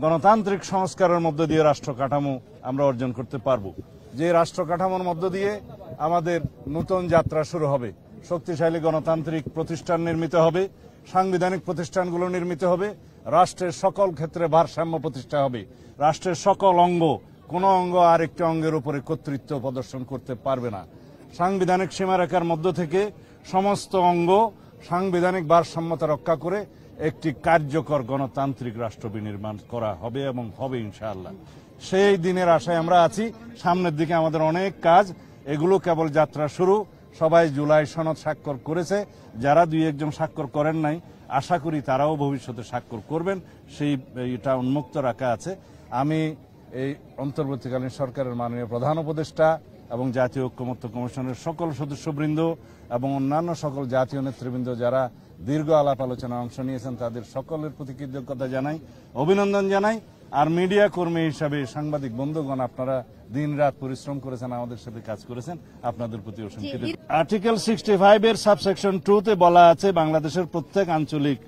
গণতান্ত্রিক সংস্কারের মধ্য দিয়ে রাষ্ট্র কাঠামো আমরা অর্জন করতে পারব। যে রাষ্ট্র কাঠামোর মধ্য দিয়ে আমাদের নতুন যাত্রা শুরু হবে, শক্তিশালী গণতান্ত্রিক প্রতিষ্ঠান নির্মিত হবে, সাংবিধানিক প্রতিষ্ঠানগুলো নির্মিত হবে, রাষ্ট্রের সকল ক্ষেত্রে ভারসাম্য প্রতিষ্ঠা হবে, রাষ্ট্রের সকল অঙ্গ কোনো অঙ্গ আরেকটি অঙ্গের উপরে কর্তৃত্ব প্রদর্শন করতে পারবে না। সাংবিধানিক সীমারেখার মধ্য থেকে সমস্ত অঙ্গ সাংবিধানিক ভারসাম্যতা রক্ষা করে একটি কার্যকর গণতান্ত্রিক রাষ্ট্র বিনির্মাণ করা হবে এবং হবে ইনশাআল্লাহ। সেই দিনের আশায় আমরা আছি। সামনের দিকে আমাদের অনেক কাজ, এগুলো কেবল যাত্রা শুরু। সবাই জুলাই সনদ স্বাক্ষর করেছে, যারা দুই একজন স্বাক্ষর করেন নাই আশা করি তারাও ভবিষ্যতে স্বাক্ষর করবেন, সেই এটা উন্মুক্ত রাখা আছে। আমি এই অন্তর্বর্তীকালীন সরকারের মাননীয় প্রধান উপদেষ্টা এবং জাতীয় ঐক্যমত্য কমিশনের সকল সদস্যবৃন্দ এবং অন্যান্য সকল জাতীয় নেতৃবৃন্দ যারা দীর্ঘ আলাপ আলোচনায় অংশ নিয়েছেন তাদের সকলের প্রতি কৃতজ্ঞতা জানাই, অভিনন্দন জানাই। আর মিডিয়া কর্মী হিসাবে সাংবাদিক বন্ধুগণ, আপনারা দিন রাত পরিশ্রম করেছেন, আমাদের সাথে কাজ করেছেন, আপনাদের প্রতি অসংখ্য কৃতজ্ঞতা। আর্টিকেল 65 এর সাবসেকশন 2-তে বলা আছে, বাংলাদেশের প্রত্যেক আঞ্চলিক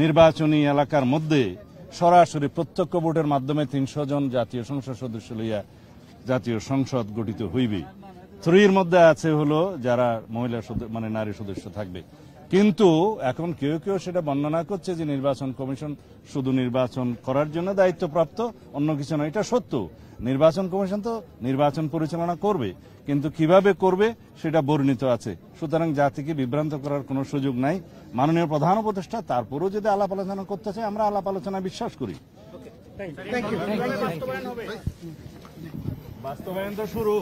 নির্বাচনী এলাকার মধ্যে সরাসরি প্রত্যক্ষ ভোটের মাধ্যমে 300 জন জাতীয় সংসদ সদস্য লইয়া জাতীয় সংসদ গঠিত হইবে। 3 এর মধ্যে আছে হলো যারা মহিলা মানে নারী সদস্য থাকবে। কিন্তু এখন কেউ কেউ সেটা বর্ণনা করছে যে নির্বাচন কমিশন শুধু নির্বাচন করার জন্য দায়িত্বপ্রাপ্ত, অন্য কিছু নয়। এটা সত্য, নির্বাচন কমিশন তো নির্বাচন পরিচালনা করবে, কিন্তু কিভাবে করবে সেটা বর্ণিত আছে। সুতরাং জাতিকে বিভ্রান্ত করার কোনো সুযোগ নাই। মাননীয় প্রধান উপদেষ্টা তারপরেও যদি আলাপ আলোচনা করতে চাই, আমরা আলাপ আলোচনা বিশ্বাস করি। বাস্তবায়ন তো শুরু।